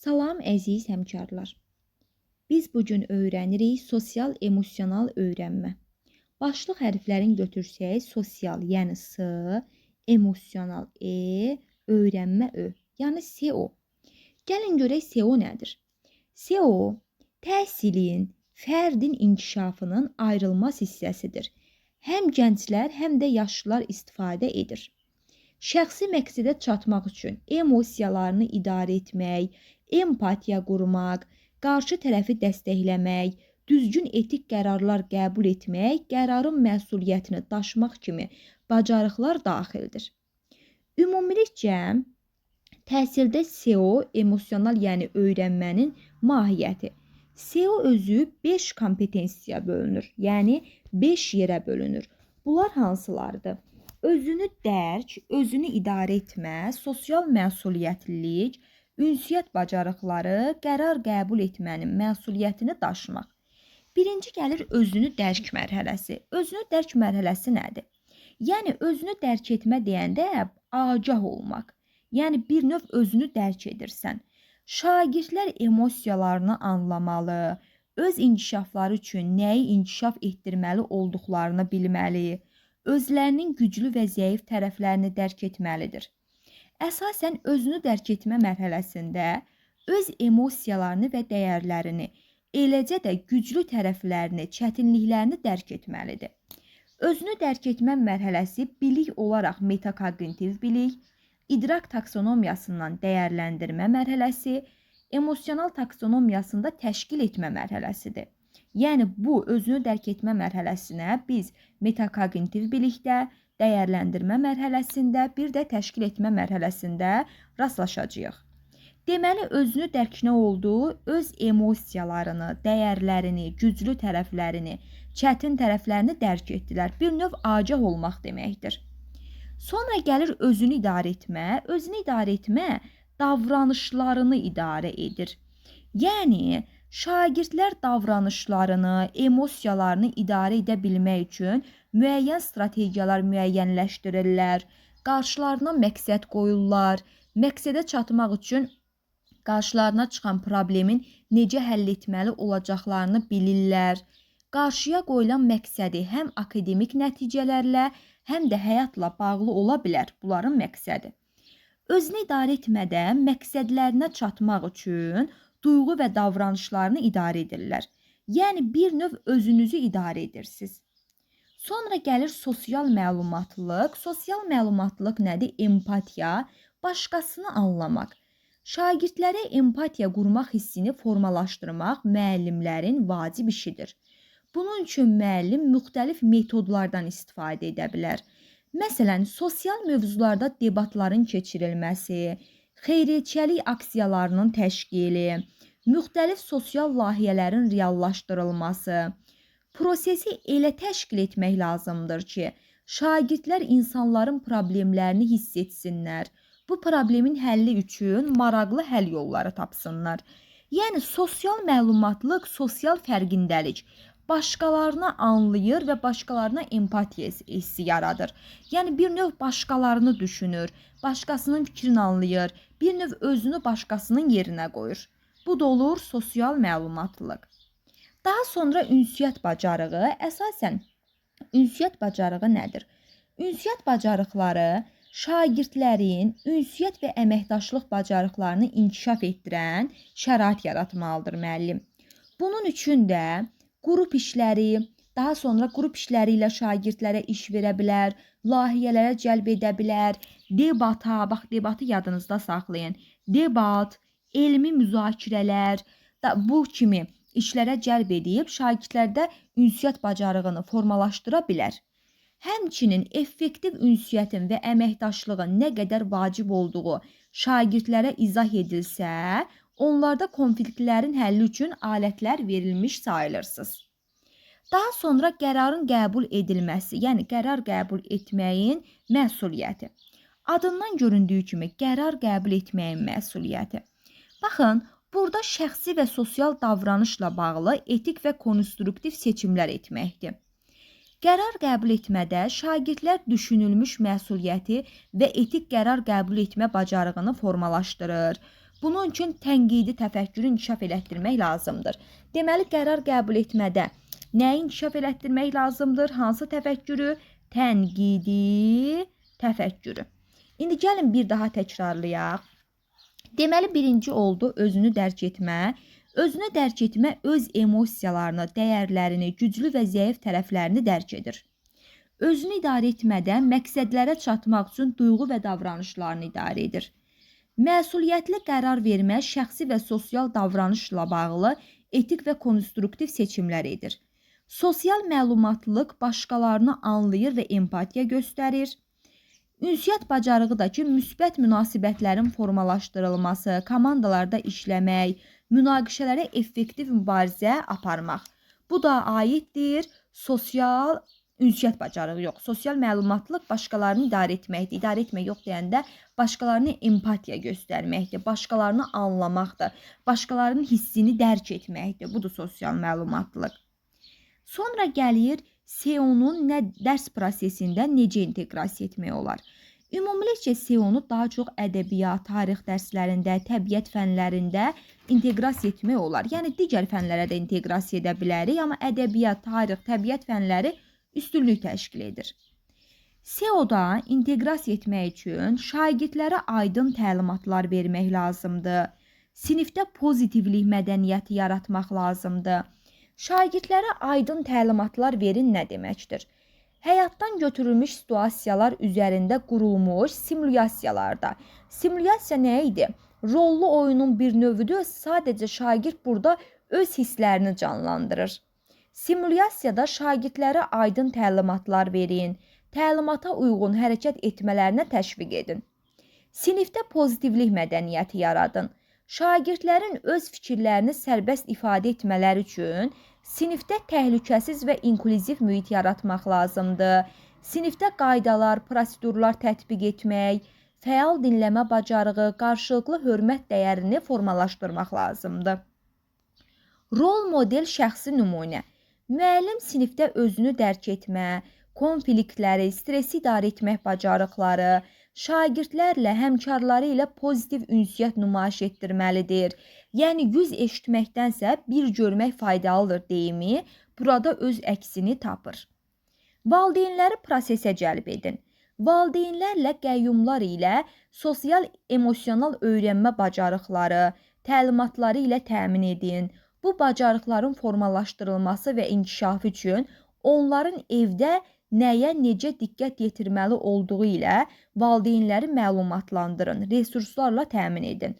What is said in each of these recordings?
Salam əziz həmkarlar. Biz bugün öyrənirik sosial-emosional öyrənmə. Başlıq hərflərini götürsək, sosial, yəni S, emosional E, öyrənmə Ö, yəni SEO. Gəlin görək SEO nədir? SEO təhsilin, fərdin inkişafının ayrılmaz hissəsidir. Həm gənclər, həm də yaşlılar istifadə edir. Şəxsi məqsədə çatmaq üçün emosiyalarını idarə etmək, empatiya qurmaq, qarşı tərəfi dəstəkləmək, düzgün etik qərarlar qəbul etmək, qərarın məsuliyyətini daşımaq kimi bacarıqlar daxildir. Ümumilikcə, təhsildə SEO, emosional, yəni öyrənmənin mahiyyəti. SEO özü 5 kompetensiyaya bölünür, yəni 5 yerə bölünür. Bunlar hansılardır? Özünü dərk, özünü idarə etmə, sosial məsuliyyətlilik, ünsiyyət bacarıqları, qərar qəbul etmənin məsuliyyətini daşımaq. Birinci gəlir özünü dərk mərhələsi. Özünü dərk mərhələsi nədir? Yəni, özünü dərk etmə deyəndə agah olmaq. Yəni, bir növ özünü dərk edirsən. Şagirdlər emosiyalarını anlamalı, öz inkişafları üçün nəyi inkişaf etdirməli olduqlarını bilməli, özlərinin güclü və zəif tərəflərini dərk etməlidir. Əsasən, özünü dərk etmə mərhələsində öz emosiyalarını və dəyərlərini, eləcə də güclü tərəflərini, çətinliklərini dərk etməlidir. Özünü dərk etmə mərhələsi bilik olaraq metakognitiv bilik, idrak taksonomiyasından dəyərləndirmə mərhələsi, emosional taksonomiyasında təşkil etmə mərhələsidir. Yəni, bu özünü dərk etmə mərhələsinə biz metakognitiv bilikdə, dəyərləndirmə mərhələsində, bir də təşkil etmə mərhələsində rastlaşacağıq. Deməli, özünü dərk nə oldu? Öz emosiyalarını, dəyərlərini, güclü tərəflərini, çətin tərəflərini dərk etdilər. Bir növ agah olmaq deməkdir. Sonra gəlir özünü idarə etmə. Özünü idarə etmə davranışlarını idarə edir. Yəni, şagirdlər davranışlarını, emosiyalarını idarə edə bilmək üçün müəyyən strategiyalar müəyyənləşdirirlər, qarşılarına məqsəd qoyurlar, məqsədə çatmaq üçün qarşılarına çıxan problemin necə həll etməli olacaqlarını bilirlər. Qarşıya qoyulan məqsədi həm akademik nəticələrlə, həm də həyatla bağlı ola bilər bunların məqsədi. Özünü idarə etmədə məqsədlərinə çatmaq üçün duyğu və davranışlarını idarə edirlər. Yəni, bir növ özünüzü idarə edirsiniz. Sonra gəlir sosial məlumatlılıq. Sosial məlumatlılıq nədir? Empatiya, başqasını anlamaq. Şagirdlərə empatiya qurmaq hissini formalaşdırmaq müəllimlərin vacib işidir. Bunun üçün müəllim müxtəlif metodlardan istifadə edə bilər. Məsələn, sosial mövzularda debatların keçirilməsi, xeyriyyəçilik aksiyalarının təşkili, müxtəlif sosial layihələrin reallaşdırılması, prosesi elə təşkil etmək lazımdır ki, şagirdlər insanların problemlərini hiss etsinlər, bu problemin həlli üçün maraqlı həll yolları tapsınlar. Yəni, sosial məlumatlıq, sosial fərqindəlik başqalarını anlayır və başqalarına empatiya hissi yaradır. Yəni, bir növ başqalarını düşünür, başqasının fikrini anlayır, bir növ özünü başqasının yerinə qoyur. Bu da olur sosial məlumatlılıq. Daha sonra ünsiyyət bacarığı. Əsasən, ünsiyyət bacarığı nədir? Ünsiyyət bacarıqları şagirdlərin ünsiyyət və əməkdaşlıq bacarıqlarını inkişaf etdirən şərait yaratmalıdır müəllim. Bunun üçün də qrup işləri, daha sonra qrup işləri ilə şagirdlərə iş verə bilər, layihələrə cəlb edə bilər, debata, bax debatı yadınızda saxlayın, debat, elmi müzakirələr, bu kimi işlərə cəlb edib şagirdlərdə ünsiyyət bacarığını formalaşdıra bilər. Həmçinin effektiv ünsiyyətin və əməkdaşlığın nə qədər vacib olduğu şagirdlərə izah edilsə, onlarda konfliktlərin həlli üçün alətlər verilmiş sayılırsınız. Daha sonra qərarın qəbul edilməsi, yəni qərar qəbul etməyin məsuliyyəti. Adından göründüyü kimi qərar qəbul etməyin məsuliyyəti. Baxın, burada şəxsi və sosial davranışla bağlı etik və konstruktiv seçimlər etməkdir. Qərar qəbul etmədə şagirdlər düşünülmüş məsuliyyəti və etik qərar qəbul etmə bacarığını formalaşdırır. Bunun üçün tənqidi təfəkkürü inkişaf elətdirmək lazımdır. Deməli, qərar qəbul etmədə nəyi inkişaf elətdirmək lazımdır? Hansı təfəkkürü? Tənqidi təfəkkürü. İndi gəlin bir daha təkrarlayaq. Deməli, birinci oldu özünü dərk etmə. Özünü dərk etmə öz emosiyalarını, dəyərlərini, güclü və zəif tərəflərini dərk edir. Özünü idarə etmədə məqsədlərə çatmaq üçün duyğu və davranışlarını idarə edir. Məsuliyyətli qərar vermə şəxsi və sosial davranışla bağlı etik və konstruktiv seçimlər edir. Sosial məlumatlılıq başqalarını anlayır və empatiya göstərir. Ünsiyyət bacarığı da ki, müsbət münasibətlərin formalaşdırılması, komandalarda işləmək, münaqişələrə effektiv mübarizə aparmaq. Bu da aiddir sosial ünsiyyət bacarığı yox. Sosial məlumatlılıq başqalarını idarə etməkdir. İdarə etmək yox deyəndə başqalarına empatiya göstərməkdir, başqalarını anlamaqdır, başqalarının hissini dərk etməkdir. Budur sosial məlumatlılıq. Sonra gəlir SEO-nun dərs prosesində necə inteqrasiya etmək olar? Ümumilikcə SEO-nu daha çox ədəbiyyat, tarix dərslərində, təbiət fənlərində inteqrasiya etmək olar. Yəni digər fənlərə də inteqrasiya edə bilərik, amma ədəbiyyat, tarix, təbiət fənləri üstünlük təşkil edir. SEO-da inteqrasiya etmək üçün şagirdlərə aydın təlimatlar vermək lazımdır. Sinifdə pozitivlik mədəniyyəti yaratmaq lazımdır. Şagirdlərə aydın təlimatlar verin nə deməkdir? Həyatdan götürülmüş situasiyalar üzərində qurulmuş simulyasiyalarda. Simulyasiya nə idi? Rollu oyunun bir növüdür, sadəcə şagird burada öz hisslərini canlandırır. Simulyasiyada şagirdlərə aydın təlimatlar verin, təlimata uyğun hərəkət etmələrinə təşviq edin. Sinifdə pozitivlik mədəniyyəti yaradın. Şagirdlərin öz fikirlərini sərbəst ifadə etmələri üçün sinifdə təhlükəsiz və inklüziv mühit yaratmaq lazımdır. Sinifdə qaydalar, prosedurlar tətbiq etmək, fəal dinləmə bacarığı, qarşılıqlı hörmət dəyərini formalaşdırmaq lazımdır. Rol model şəxsi nümunə. Müəllim sinifdə özünü dərk etmə, konfliktləri, stresi idarə etmək bacarıqları, şagirdlərlə, həmkarları ilə pozitiv ünsiyyət nümayiş etdirməlidir. Yəni, 100 eşitməkdənsə bir görmək faydalıdır deyimi burada öz əksini tapır. Valideynləri prosesə cəlb edin. Valideynlərlə qəyyumlar ilə sosial emosional öyrənmə bacarıqları, təlimatları ilə təmin edin. Bu bacarıqların formalaşdırılması və inkişafı üçün onların evdə nəyə necə diqqət yetirməli olduğu ilə valideynləri məlumatlandırın, resurslarla təmin edin.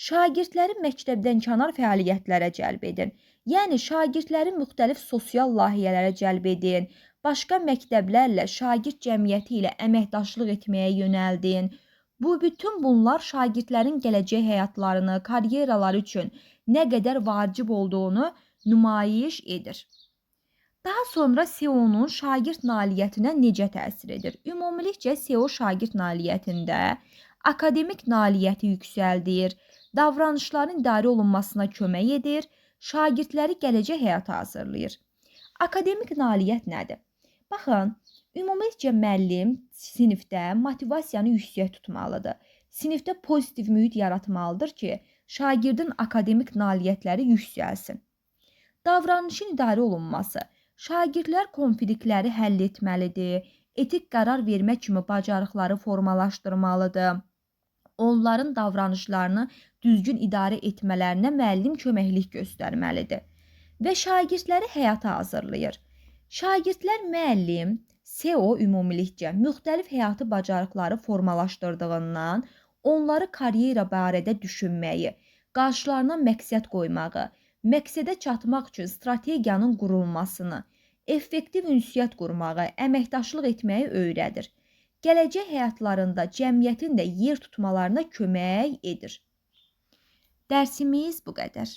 Şagirdləri məktəbdən kənar fəaliyyətlərə cəlb edin. Yəni, şagirdləri müxtəlif sosial layihələrə cəlb edin. Başqa məktəblərlə, şagird cəmiyyəti ilə əməkdaşlıq etməyə yönəldin. Bütün bunlar şagirdlərin gələcək həyatlarını, karyeraları üçün nə qədər vacib olduğunu nümayiş edir. Daha sonra SEO-nun şagird nailiyyətinə necə təsir edir? Ümumilikcə SEO şagird nailiyyətində akademik nailiyyəti yüksəldir, davranışların idarə olunmasına kömək edir, şagirdləri gələcək həyata hazırlayır. Akademik nailiyyət nədir? Baxın, ümumilikcə müəllim sinifdə motivasiyanı yüksək tutmalıdır. Sinifdə pozitiv mühit yaratmalıdır ki, şagirdin akademik nailiyyətləri yüksəlsin. Davranışın idarə olunması. Şagirdlər konfliktləri həll etməlidir, etik qərar vermə kimi bacarıqları formalaşdırmalıdır. Onların davranışlarını düzgün idarə etmələrinə müəllim köməklik göstərməlidir və şagirdləri həyata hazırlayır. Şagirdlər müəllim, SEO ümumilikcə müxtəlif həyatı bacarıqları formalaşdırdığından onları karyera barədə düşünməyi, qarşılarına məqsəd qoymağı, məqsədə çatmaq üçün strategiyanın qurulmasını, effektiv ünsiyyət qurmağı, əməkdaşlıq etməyi öyrədir. Gələcək həyatlarında cəmiyyətin də yer tutmalarına kömək edir. Dərsimiz bu qədər.